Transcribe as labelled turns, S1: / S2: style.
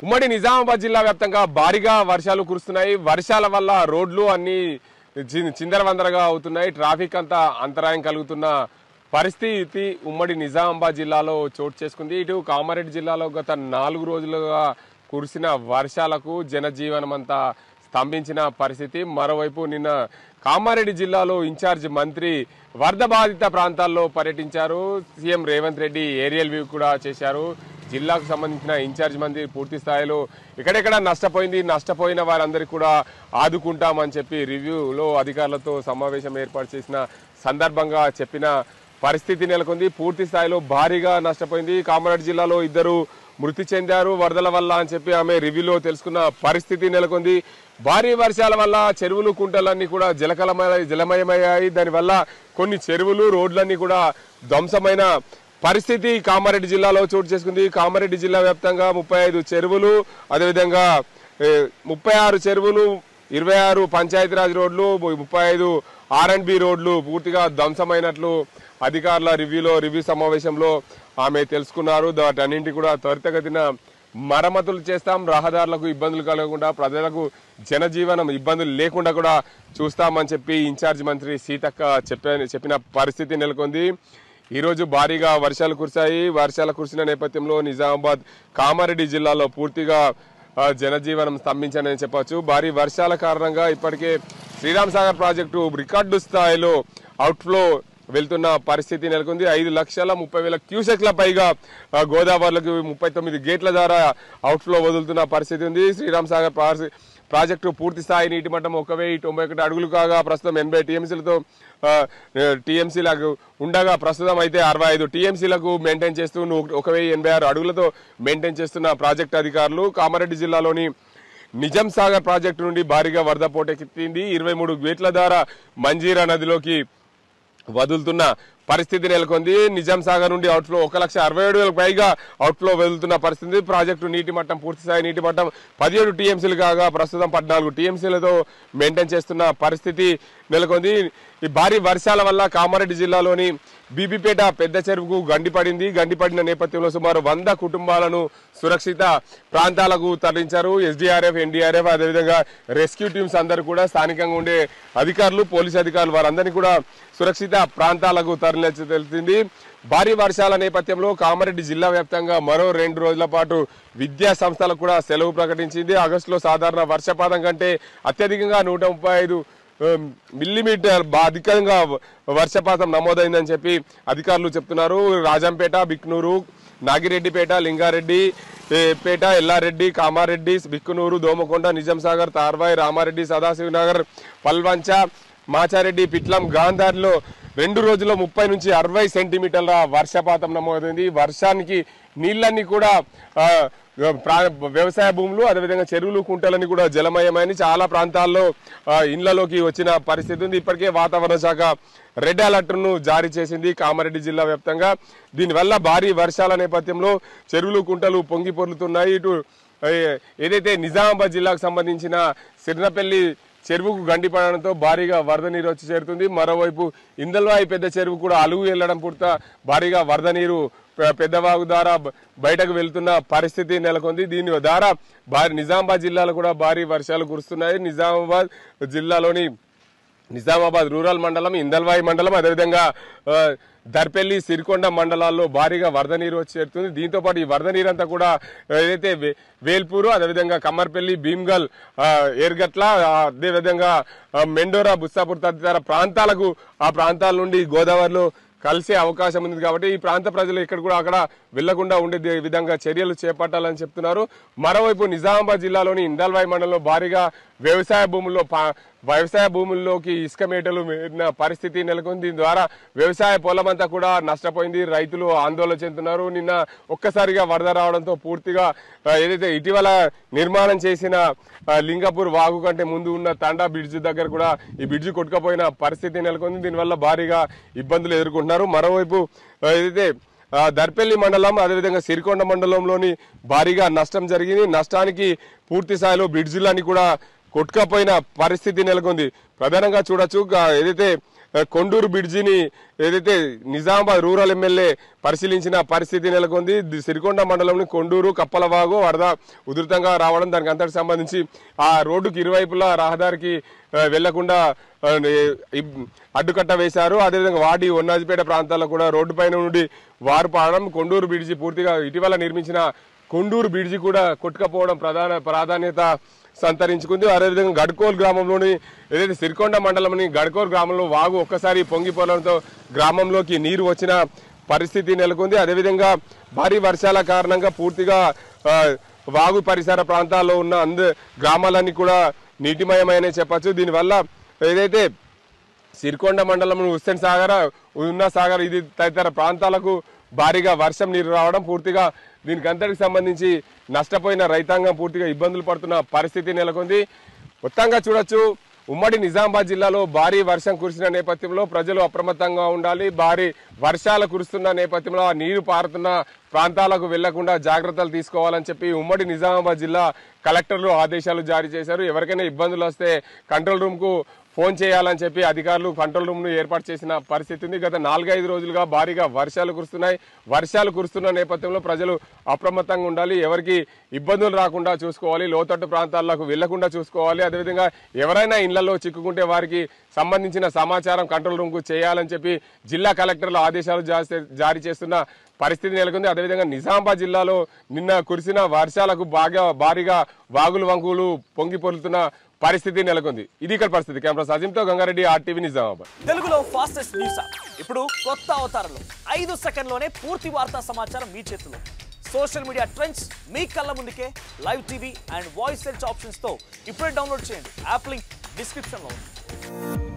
S1: ఉమ్మడి నిజామాబాద్ జిల్లా వ్యాప్తంగా భారీగా వర్షాలు కురుస్తున్నాయి. వర్షాల వల్ల రోడ్లు అన్ని చిందరవందరగా అవుతున్నాయి. ట్రాఫిక్ అంతా అంతరాయం కలుగుతున్న పరిస్థితి ఉమ్మడి నిజామాబాద్ జిల్లాలో చోటు చేసుకుంది. ఇటు కామారెడ్డి జిల్లాలో గత 4 రోజులుగా కురిసిన వర్షాలకు జనజీవనం అంతా స్తంభించిన పరిస్థితి. మరోవైపు నిన్న కామారెడ్డి జిల్లాలో ఇన్ఛార్జ్ మంత్రి వరద బాధిత ప్రాంతాల్లో పర్యటించారు. CM Revanth Reddy aerial view కూడా చేశారు. జిల్లాకు సంబంధించిన ఇన్ఛార్జ్ మంత్రి పూర్తి స్థాయిలో ఎక్కడెక్కడ నష్టపోయిన వారందరికీ కూడా ఆదుకుంటామని చెప్పి రివ్యూలో అధికారులతో సమావేశం ఏర్పాటు చేసిన సందర్భంగా చెప్పిన పరిస్థితి నెలకొంది. పూర్తి స్థాయిలో భారీగా నష్టపోయింది. కామారెడ్డి జిల్లాలో 2 మృతి చెందారు వరదల వల్ల అని చెప్పి ఆమె రివ్యూలో తెలుసుకున్న పరిస్థితి నెలకొంది. భారీ వర్షాల వల్ల చెరువులు కుంటలన్నీ కూడా జలమయమయ్యాయి. దానివల్ల కొన్ని చెరువులు రోడ్లన్నీ కూడా ధ్వంసమైన పరిస్థితి కామారెడ్డి జిల్లాలో చోటు చేసుకుంది. కామారెడ్డి జిల్లా వ్యాప్తంగా 35 చెరువులు, అదేవిధంగా 36 చెరువులు, 26 పంచాయతీరాజ్ రోడ్లు, 35 R&B రోడ్లు పూర్తిగా ధ్వంసమైనట్లు అధికారుల రివ్యూ సమావేశంలో ఆమె తెలుసుకున్నారు. వాటన్నింటి కూడా త్వరితగతిన మరమ్మతులు చేస్తాం, రహదారులకు ఇబ్బందులు కలగకుండా ప్రజలకు జనజీవనం ఇబ్బందులు లేకుండా కూడా చూస్తామని చెప్పి ఇన్ఛార్జ్ మంత్రి సీతక్క చెప్పిన పరిస్థితి నెలకొంది. ఈరోజు భారీగా వర్షాలు కురిశాయి. వర్షాలు కురిసిన నేపథ్యంలో నిజామాబాద్ కామారెడ్డి జిల్లాలో పూర్తిగా జనజీవనం స్తంభించని చెప్పవచ్చు. భారీ వర్షాల కారణంగా ఇప్పటికే శ్రీరామ్ సాగర్ ప్రాజెక్టు రికార్డు స్థాయిలో అవుట్ఫ్లో వెళ్తున్న పరిస్థితి నెలకొంది. 5,30,000 క్యూసెక్ల పైగా గోదావరిలోకి 39 గేట్ల ద్వారా అవుట్ఫ్లో వదులుతున్న పరిస్థితి ఉంది. శ్రీరామ్ సాగర్ ప్రాజెక్టు పూర్తి స్థాయి నీటి మట్టం 1,091 అడుగులు కాగా ప్రస్తుతం 80 టీఎంసీలతో టీఎంసీలకు ఉండగా ప్రస్తుతం అయితే 65 టీఎంసీలకు మెయింటైన్ చేస్తూ 1,086 అడుగులతో మెయింటైన్ చేస్తున్న ప్రాజెక్టు అధికారులు. కామారెడ్డి జిల్లాలోని నిజాం సాగర్ ప్రాజెక్టు నుండి భారీగా వరద పోటెత్తింది. 23 గేట్ల ద్వారా మంజీరా నదిలోకి వదులుతున్న పరిస్థితి నెలకొంది. నిజాం సాగర్ నుండి అవుట్ఫ్లో 1,67,000 పైగా అవుట్ఫ్లో వదులుతున్న పరిస్థితి. ప్రాజెక్టు నీటి మట్టం పూర్తిస్థాయి నీటి మట్టం 17 టీఎంసీలు కాగా ప్రస్తుతం 14 టీఎంసీలతో మెయింటైన్ చేస్తున్న పరిస్థితి నెలకొంది. ఈ భారీ వర్షాల వల్ల కామారెడ్డి జిల్లాలోని బీబీపేట పెద్ద చెరువుకు గండిపడిన నేపథ్యంలో సుమారు 100 కుటుంబాలను సురక్షిత ప్రాంతాలకు తరలించారు. ఎస్డీఆర్ఎఫ్, ఎన్డీఆర్ఎఫ్, అదేవిధంగా రెస్క్యూ టీమ్స్ అందరూ కూడా స్థానికంగా ఉండే అధికారులు, పోలీసు అధికారులు వారందరినీ కూడా సురక్షిత ప్రాంతాలకు తరలించింది. భారీ వర్షాల నేపథ్యంలో కామారెడ్డి జిల్లా వ్యాప్తంగా మరో 2 రోజుల పాటు విద్యా సంస్థలకు కూడా సెలవు ప్రకటించింది. ఆగస్టులో సాధారణ వర్షపాతం కంటే అత్యధికంగా 135 మిల్లీమీటర్ అధికంగా వర్షపాతం నమోదైందని చెప్పి అధికారులు చెప్తున్నారు. రాజంపేట, బిక్నూరు, నాగిరెడ్డిపేట, లింగారెడ్డి పేట, ఎల్లారెడ్డి, కామారెడ్డి, బిక్కునూరు, దోమకొండ, నిజాంసాగర్, తార్వాయి, రామారెడ్డి, సదాశివనగర్, పల్వంచ, మాచారెడ్డి, పిట్లం, గాంధారిలో 2 రోజుల్లో 30 నుంచి 60 సెంటీమీటర్ల వర్షపాతం నమోదైంది. వర్షానికి నీళ్లన్నీ కూడా వ్యవసాయ భూములు, అదేవిధంగా చెరువులు, కుంటలన్నీ కూడా జలమయమని చాలా ప్రాంతాల్లో ఇళ్లలోకి వచ్చిన పరిస్థితి ఉంది. ఇప్పటికే వాతావరణ శాఖ రెడ్ అలర్ట్ను జారీ చేసింది కామారెడ్డి జిల్లా వ్యాప్తంగా. దీనివల్ల భారీ వర్షాల నేపథ్యంలో చెరువులు, కుంటలు పొంగి పొర్లుతున్నాయి. ఇటు ఏదైతే నిజామాబాద్ జిల్లాకు సంబంధించిన సిర్నపల్లి చెరువుకు గండిపడడంతో భారీగా వరద నీరు వచ్చి చేరుతుంది. మరోవైపు ఇందల్వాయి పెద్ద చెరువు కూడా అలుగు వెళ్లడం పూర్తి భారీగా వరద నీరు పెద్దవాగు ద్వారా బయటకు వెళ్తున్న పరిస్థితి నెలకొంది. దీని ద్వారా నిజామాబాద్ జిల్లాలో కూడా భారీ వర్షాలు కురుస్తున్నాయి. నిజామాబాద్ జిల్లాలోని నిజామాబాద్ రూరల్ మండలం, ఇందల్వాయి మండలం, అదేవిధంగా దర్పల్లి, సిరికొండ మండలాల్లో భారీగా వరద నీరు వచ్చి చేరుతుంది. దీంతో పాటు ఈ వరద నీరంతా కూడా ఏదైతే వేల్పూరు, అదేవిధంగా కమ్మర్పల్లి, భీమ్గల్, ఏర్గట్ల, అదేవిధంగా మెండోరా, బుస్సాపూర్ తదితర ప్రాంతాలకు ఆ ప్రాంతాల నుండి గోదావరిలో కలిసే అవకాశం ఉంది. కాబట్టి ఈ ప్రాంత ప్రజలు ఇక్కడ కూడా అక్కడ వెళ్లకుండా ఉండే విధంగా చర్యలు చేపట్టాలని చెప్తున్నారు. మరోవైపు నిజామాబాద్ జిల్లాలోని ఇందల్వాయి మండలంలో భారీగా వ్యవసాయ భూముల్లోకి ఇసుక మేటలు మేరిన పరిస్థితి నెలకొంది. దీని ద్వారా వ్యవసాయ పొలమంతా కూడా నష్టపోయింది. రైతులు ఆందోళన చెందుతున్నారు. నిన్న ఒక్కసారిగా వరద రావడంతో పూర్తిగా ఏదైతే ఇటీవల నిర్మాణం చేసిన లింగపూర్ వాగు కంటే ముందు ఉన్న తండా బ్రిడ్జ్ దగ్గర కూడా ఈ బ్రిడ్జ్ కొట్టుకుపోయిన పరిస్థితి నెలకొంది. దీనివల్ల భారీగా ఇబ్బందులు ఎదుర్కొంటున్నారు. మరోవైపు ఏదైతే దర్పల్లి మండలం, అదేవిధంగా సిరికొండ మండలంలోని భారీగా నష్టం జరిగింది. నష్టానికి పూర్తి స్థాయిలో బ్రిడ్జిలన్నీ కూడా కొట్టుకపోయిన పరిస్థితి నెలకొంది. ప్రధానంగా చూడొచ్చు ఏదైతే కొండూరు బ్రిడ్జిని ఏదైతే నిజామాబాద్ రూరల్ ఎమ్మెల్యే పరిశీలించిన పరిస్థితి నెలకొంది. సిరికొండ మండలంలోని కొండూరు కప్పలవాగు వరద ఉధృతంగా రావడం, దానికి అంతటికి సంబంధించి ఆ రోడ్డుకి ఇరువైపులా రహదారికి వెళ్లకుండా అడ్డుకట్ట వేశారు. అదేవిధంగా వాడి ఒన్నాజిపేట ప్రాంతాల్లో కూడా రోడ్డు పైన నుండి వారు పాడడం, కొండూరు బ్రిడ్జి పూర్తిగా ఇటీవల నిర్మించిన కొండూరు బ్రిడ్జి కూడా కొట్టుకపోవడం ప్రాధాన్యత సంతరించుకుంది. అదేవిధంగా గడ్కోల్ గ్రామంలోని ఏదైతే సిరికొండ మండలంలోని గడ్కోల్ గ్రామంలో వాగు ఒక్కసారి పొంగిపోవడంతో గ్రామంలోకి నీరు వచ్చిన పరిస్థితి నెలకొంది. అదేవిధంగా భారీ వర్షాల కారణంగా పూర్తిగా వాగు పరిసర ప్రాంతాల్లో ఉన్న గ్రామాలన్నీ కూడా నీటిమయమనే చెప్పచ్చు. దీనివల్ల ఏదైతే సిరికొండ మండలం హుస్సేన్ సాగర్, ఉన్నా సాగర్ ఇది తదితర ప్రాంతాలకు భారీగా వర్షం నీరు రావడం, పూర్తిగా దీనికి అంతటికి సంబంధించి నష్టపోయిన రైతాంగం పూర్తిగా ఇబ్బందులు పడుతున్న పరిస్థితి నెలకొంది. మొత్తంగా చూడొచ్చు, ఉమ్మడి నిజామాబాద్ జిల్లాలో భారీ వర్షం కురిసిన నేపథ్యంలో ప్రజలు అప్రమత్తంగా ఉండాలి. భారీ వర్షాలు కురుస్తున్న నేపథ్యంలో ఆ నీరు పారుతున్న ప్రాంతాలకు వెళ్లకుండా జాగ్రత్తలు తీసుకోవాలని చెప్పి ఉమ్మడి నిజామాబాద్ జిల్లా కలెక్టర్లు ఆదేశాలు జారీ చేశారు. ఎవరికైనా ఇబ్బందులు వస్తే కంట్రోల్ రూమ్ కు ఫోన్ చేయాలని చెప్పి అధికారులు కంట్రోల్ రూమ్ ను ఏర్పాటు చేసిన పరిస్థితి ఉంది. గత 4-5 రోజులుగా భారీగా వర్షాలు కురుస్తున్నాయి. వర్షాలు కురుస్తున్న నేపథ్యంలో ప్రజలు అప్రమత్తంగా ఉండాలి. ఎవరికి ఇబ్బందులు రాకుండా చూసుకోవాలి. లోతట్టు ప్రాంతాలకు వెళ్లకుండా చూసుకోవాలి. అదేవిధంగా ఎవరైనా ఇళ్లలో చిక్కుకుంటే వారికి సంబంధించిన సమాచారం కంట్రోల్ రూమ్ కు చేయాలని చెప్పి జిల్లా కలెక్టర్లు ఆదేశాలు జారీ చేస్తున్న పరిస్థితి నెలకొంది. అదేవిధంగా నిజామాబాద్ జిల్లాలో నిన్న కురిసిన వర్షాలకు భారీగా వాగులు వంగులు పొంగి పొరులుతున్న పరిస్థితి నెలకొంది. ఇది ఇక్కడ పరిస్థితి. కెమెరా సాజింతో గంగారెడ్డి, RTV నిజామాబాద్.
S2: తెలుగులో ఫాస్టెస్ట్ న్యూస్ ఇప్పుడు కొత్త అవతారంలో 5 సెకండ్లోనే పూర్తి వార్తా సమాచారం మీ చేతిలో. సోషల్ మీడియా ట్రెండ్స్ మీ కళ్ళ ముందుకే live TV and voice search options తో ఇప్పుడే డౌన్లోడ్ చేయండి. యాప్ లింక్ డిస్క్రిప్షన్ లో ఉంది.